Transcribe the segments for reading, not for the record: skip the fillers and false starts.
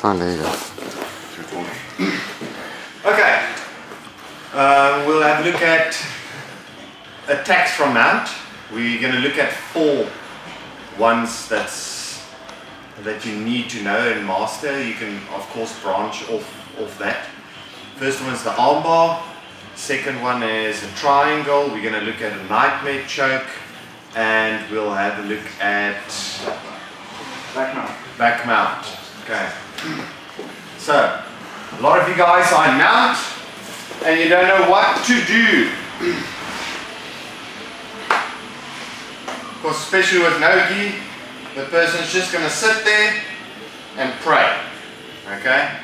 Fine, there you go. Okay, we'll have a look at attacks from mount. We're going to look at 4 ones that you need to know and master. You can of course branch off that. First one is the armbar. Second one is a triangle. We're going to look at a nightmare choke, and we'll have a look at back mount. Okay. So, a lot of you guys are in mount and you don't know what to do. Because especially with no gi, the person's just going to sit there and pray. Okay?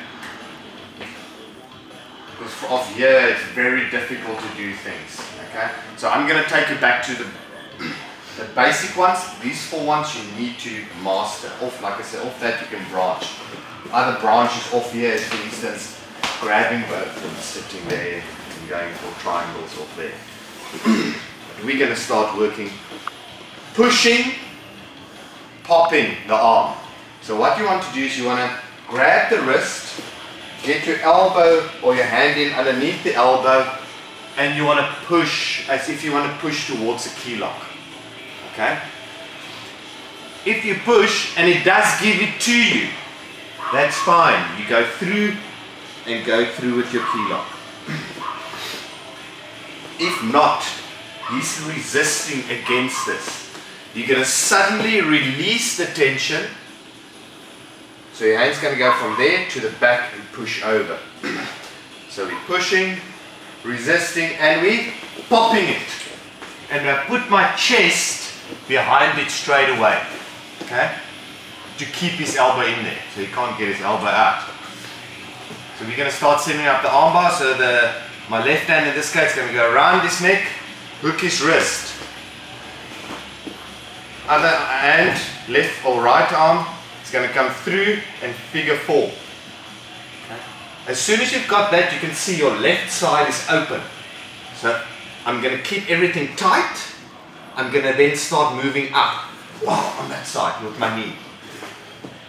Because off here it's very difficult to do things. Okay? So I'm going to take you back to the basic ones. These 4 ones you need to master. Off, like I said, off that you can branch. Other branches off here is, for instance, grabbing both and sitting there and going for triangles off there. We're going to start working pushing, popping the arm. So what you want to do is you want to grab the wrist, get your elbow or your hand in underneath the elbow, and you want to push as if you want to push towards a key lock. Okay? If you push and it does give it to you, that's fine. You go through and go through with your key lock. If not, he's resisting against this. You're going to suddenly release the tension. So your hand's going to go from there to the back and push over. So we're pushing, resisting, and we're popping it. And I put my chest behind it straight away. Okay? To keep his elbow in there, so he can't get his elbow out. So we're going to start setting up the armbar. So my left hand in this case is going to go around his neck, hook his wrist. Other hand, left or right arm, is going to come through and figure 4. Okay. As soon as you've got that, you can see your left side is open. So I'm going to keep everything tight. I'm going to then start moving up on that side with my knee.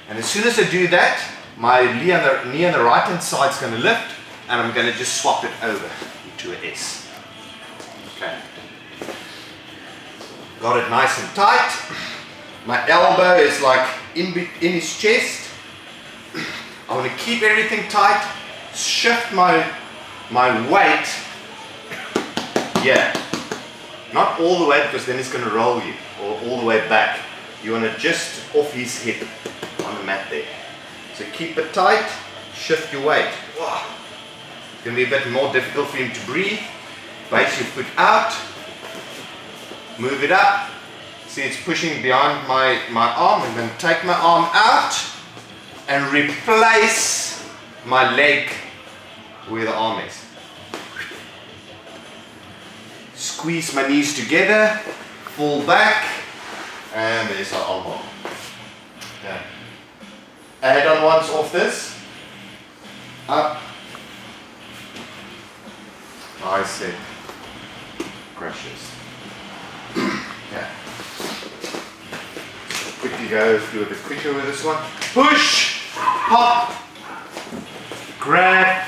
And as soon as I do that, my knee on the right hand side is going to lift, and I'm going to just swap it over into an S. Okay. Got it nice and tight. My elbow is like in his chest. I want to keep everything tight. Shift my weight. Yeah. Not all the way, because then it's going to roll you, or all the way back. You want to just off his hip on the mat there. So keep it tight, shift your weight. Wow. It's going to be a bit more difficult for him to breathe. Base your foot out, move it up. See, it's pushing behind my arm. I'm going to take my arm out and replace my leg where the arm is. Squeeze my knees together, fall back, and there's our armbar. Okay. Add-on ones off this. Up. I said crashes. Okay. Quickly go through a bit quicker with this one. Push, pop, grab,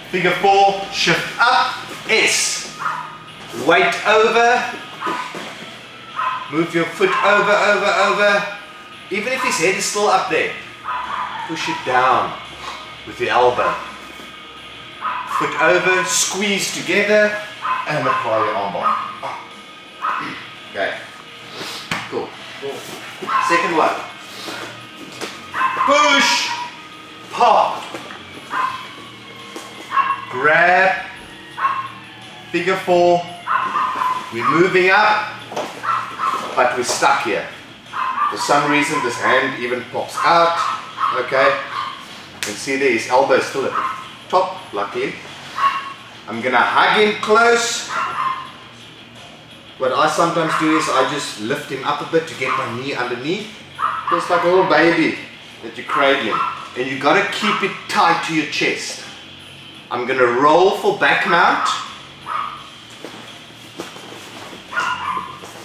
figure 4, shift up, S. Weight over, move your foot over. Even if his head is still up there, push it down with your elbow. Foot over, squeeze together, and apply your armbar. Okay, cool. Second one. Push, pop, grab, figure 4. We're moving up, but we're stuck here. For some reason this hand even pops out. Okay, you can see there his elbow is still at the top, lucky. I'm gonna hug him close. What I sometimes do is I just lift him up a bit to get my knee underneath. Just like a little baby that you're cradling. And you gotta keep it tight to your chest. I'm gonna roll for back mount.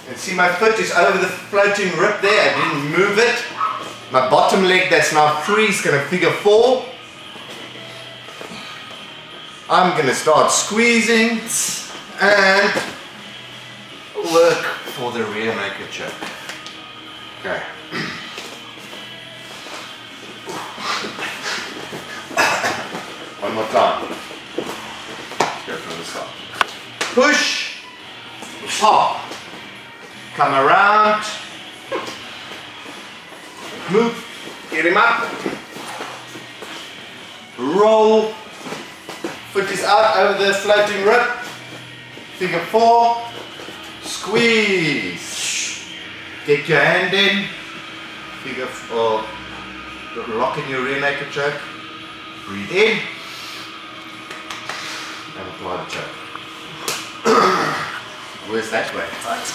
And see, my foot is over the floating rib there. I didn't move it. My bottom leg that's now free is going to figure 4. I'm going to start squeezing and work for the rear naked choke. Okay. One more time. Let's go from the side. Push, pop, come around, move, get him up, roll, foot is out over the floating rib, figure 4, squeeze, get your hand in, figure 4, lock in your rear naked choke, breathe in, and apply the choke. Where's that way?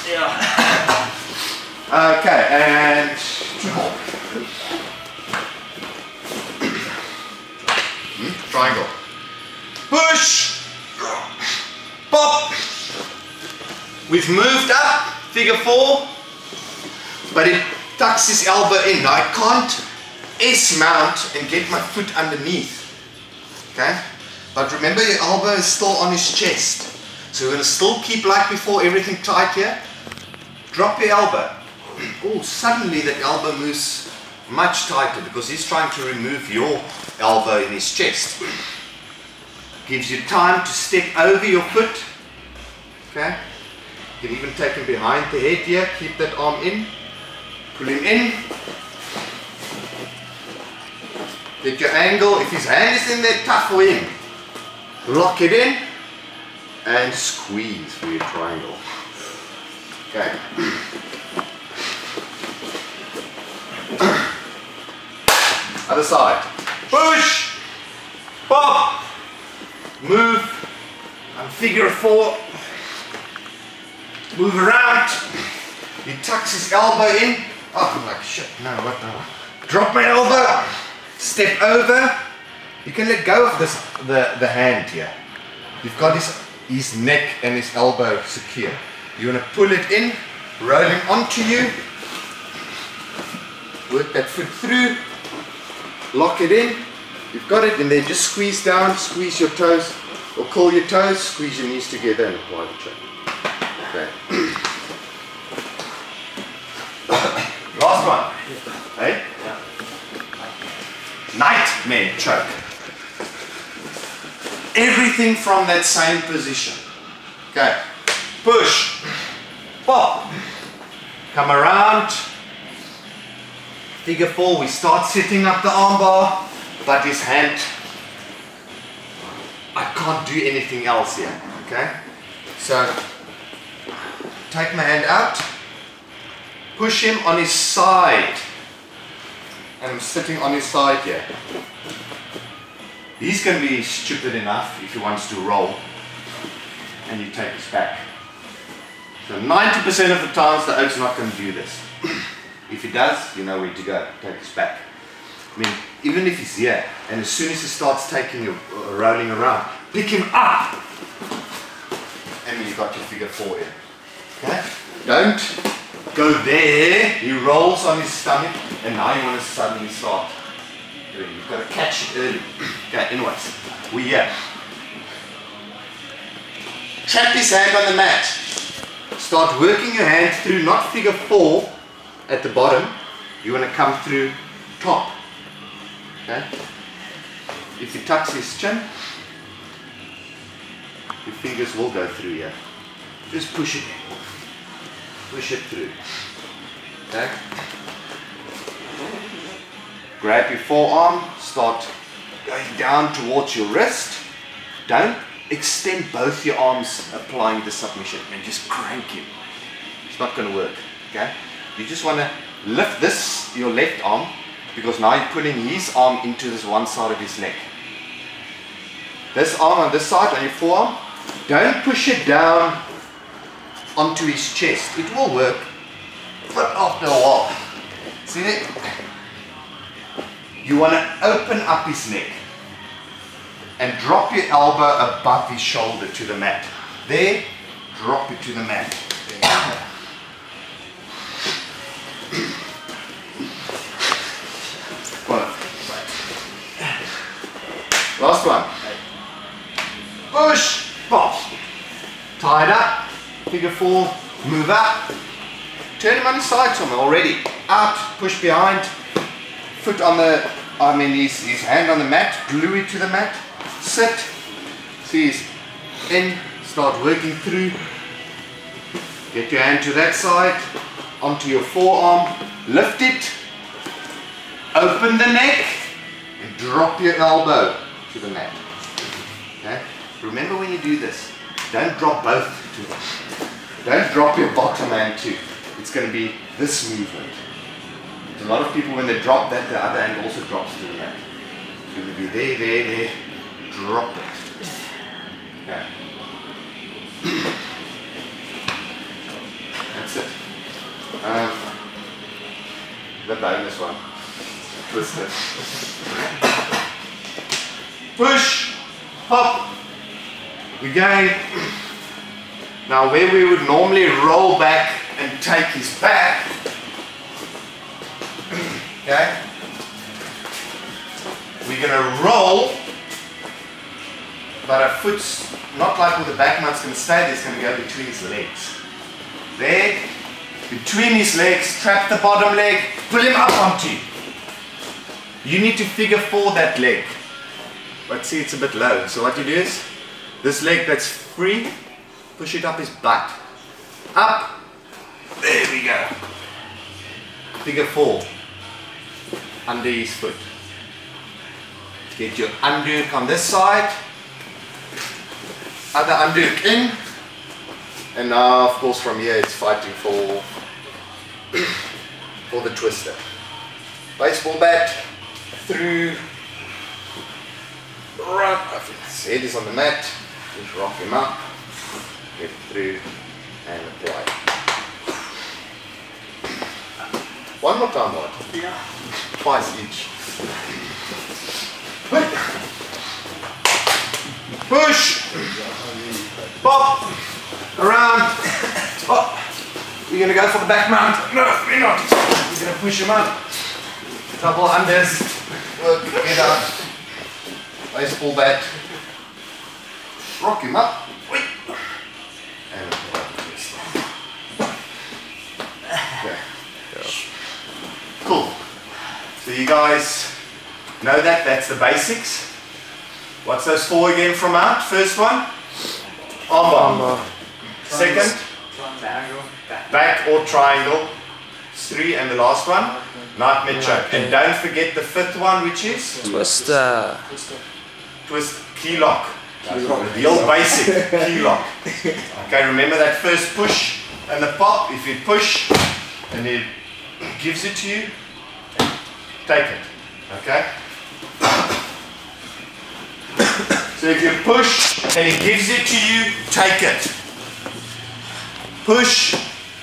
Yeah. Okay, and 2 more. Triangle. Push. Pop. We've moved up, figure 4, but it tucks his elbow in. Now I can't S-mount and get my foot underneath. Okay? But remember, your elbow is still on his chest. So we're going to still keep like before, everything tight here. Drop your elbow. Oh, suddenly that elbow moves much tighter because he's trying to remove your elbow in his chest. Gives you time to step over your foot. Okay? You can even take him behind the head here. Keep that arm in. Pull him in. Get your angle. If his hand is in there, tough for him. Lock it in. And squeeze for your triangle. Okay. Other side. Push. Pop. Move. And figure 4. Move around. He tucks his elbow in. Oh, I'm like, shit, no, what now? Drop my elbow. Step over. You can let go of this, the hand here. You've got his neck and his elbow secure. You want to pull it in, roll him onto you, work that foot through, lock it in, you've got it, and then just squeeze down, squeeze your toes, or curl your toes, squeeze your knees together and apply the choke. Okay. Last one. Hey? Yeah. Nightmare choke. Everything from that same position. Okay. Push. Pop. Come around. Figure 4. We start setting up the armbar, but his hand, I can't do anything else here. Okay. So take my hand out. Push him on his side. And I'm sitting on his side here. He's going to be stupid enough if he wants to roll, and you take his back. So 90% of the times the oak's not going to do this. If he does, you know where to go, take his back. I mean, even if he's here, and as soon as he starts taking you, rolling around, pick him up, and you've got your figure 4 in. Okay? Don't go there, he rolls on his stomach, and now you want to suddenly start. You've got to catch it early. Okay, anyways, we're here. Trap his hand on the mat. Start working your hand through, not figure 4 at the bottom. You want to come through top. Okay? If he tucks his chin, your fingers will go through here. Just push it. Push it through. Okay? Grab your forearm, start going down towards your wrist. Don't extend both your arms applying the submission and just crank him. It's not going to work. Okay? You just want to lift this, your left arm, because now you're pulling his arm into this one side of his neck. This arm on this side, on your forearm, don't push it down onto his chest. It will work, but after a while. See it? You want to open up his neck and drop your elbow above his shoulder to the mat. There, drop it to the mat. Last one. Push, pop. Tied up, figure 4, move up. Turn him on his side, Tom, already. Out, push behind. Foot on the, his hand on the mat, glue it to the mat. Sit, see he's in, start working through. Get your hand to that side, onto your forearm, lift it, open the neck, and drop your elbow to the mat. Okay? Remember when you do this, don't drop both to them. Don't drop your bottom hand too. It's going to be this movement. A lot of people, when they drop that, the other hand also drops to the mat. It's going to be there, drop it. Okay. That's it. The bonus one. Twist it. Push, pop. Again. Now where we would normally roll back and take his back, okay, we're going to roll, but our foot's not like where the back mount's going to stay there, it's going to go between his legs. There, between his legs, trap the bottom leg, pull him up onto you. You need to figure 4 that leg. But see, it's a bit low, so what you do is, this leg that's free, push it up his butt. Up. There we go. Figure 4. Under his foot. Get your underhook on this side. Other underhook in. And now, of course, from here it's fighting for the twister. Baseball bat. Through. Right. His head is on the mat. Just rock him up. Get through and apply. One more time, what? Yeah. Twice each. Push. Pop. Around. Oh. We're going to go for the back mount. No, we're not. We're going to push him up. Double unders. Work it out. Baseball bat. Rock him up. And okay. Cool. So you guys know that, that's the basics. What's those 4 again from out? First one? Armbar. Second? Back or triangle. 3, and the last one? Nightmare choke. And don't forget the 5th one, which is? Twister. Twist, key lock. The old basic key lock. Okay, remember that first push and the pop. If you push and it gives it to you, take it. Okay? So if you push and it gives it to you, take it. Push,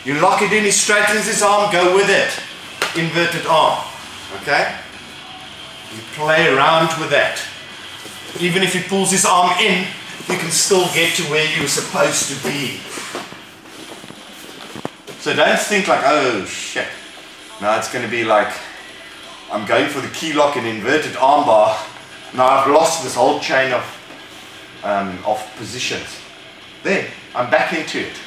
you lock it in, he straightens his arm, go with it. Inverted arm. Okay? You play around with that. Even if he pulls his arm in, you can still get to where you're supposed to be. So don't think like, oh shit. Now it's going to be like, I'm going for the key lock and inverted armbar. Now I've lost this whole chain of positions. There, I'm back into it.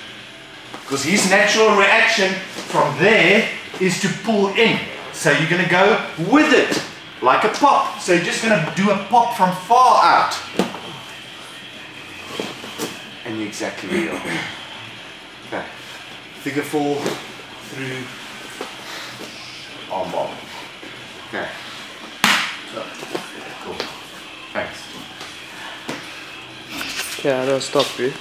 Because his natural reaction from there is to pull in. So you're going to go with it. Like a pop. So you're just going to do a pop from far out. And you're exactly where you are. Okay. Figure 4 through armbar. Okay. So, cool. Thanks. Okay, I don't stop you.